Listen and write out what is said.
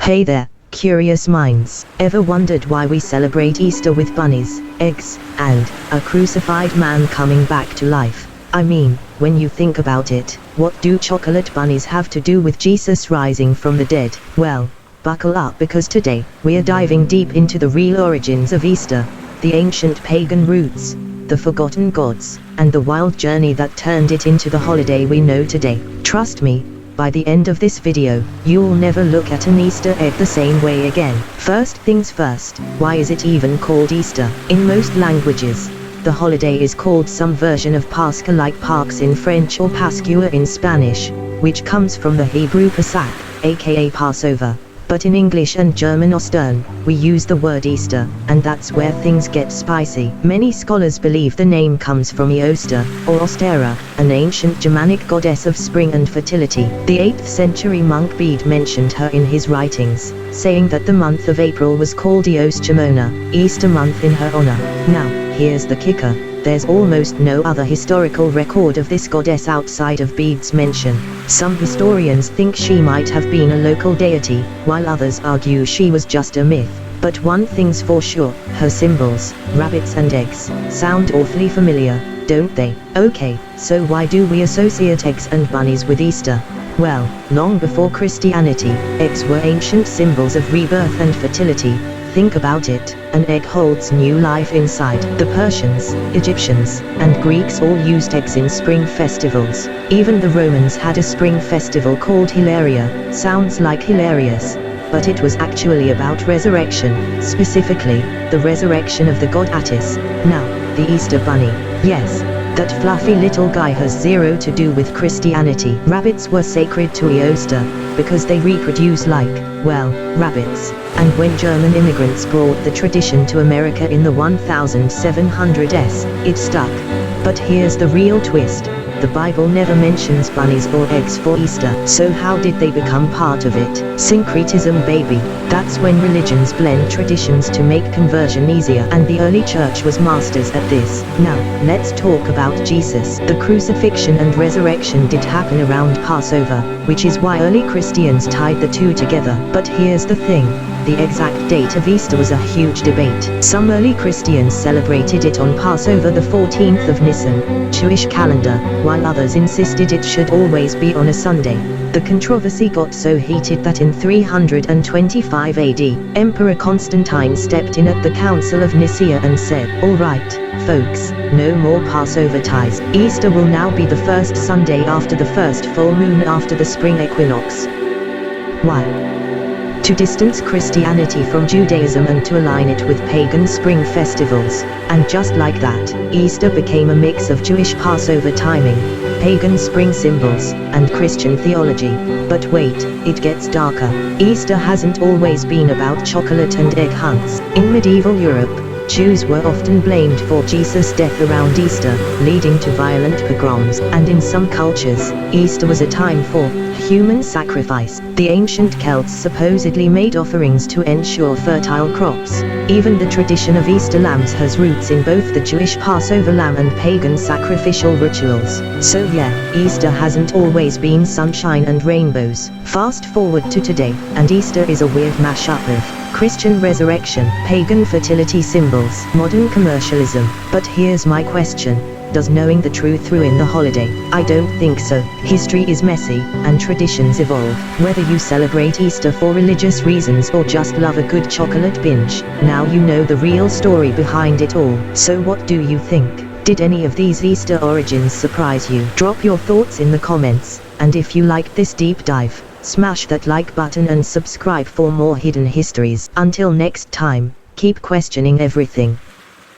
Hey there, curious minds. Ever wondered why we celebrate Easter with bunnies, eggs, and a crucified man coming back to life? I mean, when you think about it, what do chocolate bunnies have to do with Jesus rising from the dead? Well, buckle up because today, we are diving deep into the real origins of Easter, the ancient pagan roots, the forgotten gods, and the wild journey that turned it into the holiday we know today. Trust me, by the end of this video, you'll never look at an Easter egg the same way again. First things first, why is it even called Easter? In most languages, the holiday is called some version of Pascha, like Parks in French or Pascua in Spanish, which comes from the Hebrew Pesach, aka Passover. But in English and German Ostern, we use the word Easter, and that's where things get spicy. Many scholars believe the name comes from Eoster, or Ostera, an ancient Germanic goddess of spring and fertility. The 8th century monk Bede mentioned her in his writings, saying that the month of April was called Eostemona, Easter month in her honor. Now, here's the kicker. There's almost no other historical record of this goddess outside of Bede's mention. Some historians think she might have been a local deity, while others argue she was just a myth. But one thing's for sure, her symbols, rabbits and eggs, sound awfully familiar, don't they? Okay, so why do we associate eggs and bunnies with Easter? Well, long before Christianity, eggs were ancient symbols of rebirth and fertility. Think about it, an egg holds new life inside. The Persians, Egyptians, and Greeks all used eggs in spring festivals. Even the Romans had a spring festival called Hilaria. Sounds like hilarious, but it was actually about resurrection, specifically, the resurrection of the god Attis. Now, the Easter bunny. Yes, that fluffy little guy has zero to do with Christianity. Rabbits were sacred to Eoster, because they reproduce like, well, rabbits. And when German immigrants brought the tradition to America in the 1700s, it stuck. But here's the real twist. The Bible never mentions bunnies or eggs for Easter. So how did they become part of it? Syncretism, baby. That's when religions blend traditions to make conversion easier, and the early church was masters at this. Now, let's talk about Jesus. The crucifixion and resurrection did happen around Passover, which is why early Christians tied the two together. But here's the thing. The exact date of Easter was a huge debate. Some early Christians celebrated it on Passover, the 14th of Nisan, Jewish calendar, while others insisted it should always be on a Sunday. The controversy got so heated that in 325 AD, Emperor Constantine stepped in at the Council of Nicaea and said, "All right, folks, no more Passover ties. Easter will now be the first Sunday after the first full moon after the spring equinox." Why? To distance Christianity from Judaism and to align it with pagan spring festivals. And just like that, Easter became a mix of Jewish Passover timing, pagan spring symbols, and Christian theology. But wait, it gets darker. Easter hasn't always been about chocolate and egg hunts. In medieval Europe, Jews were often blamed for Jesus' death around Easter, leading to violent pogroms. And in some cultures, Easter was a time for human sacrifice. The ancient Celts supposedly made offerings to ensure fertile crops. Even the tradition of Easter lambs has roots in both the Jewish Passover lamb and pagan sacrificial rituals. So yeah, Easter hasn't always been sunshine and rainbows. Fast forward to today, and Easter is a weird mashup of Christian resurrection, pagan fertility symbols, modern commercialism. But here's my question. Does knowing the truth ruin the holiday? I don't think so. History is messy, and traditions evolve. Whether you celebrate Easter for religious reasons or just love a good chocolate binge, now you know the real story behind it all. So what do you think? Did any of these Easter origins surprise you? Drop your thoughts in the comments, and if you liked this deep dive, smash that like button and subscribe for more hidden histories. Until next time, keep questioning everything.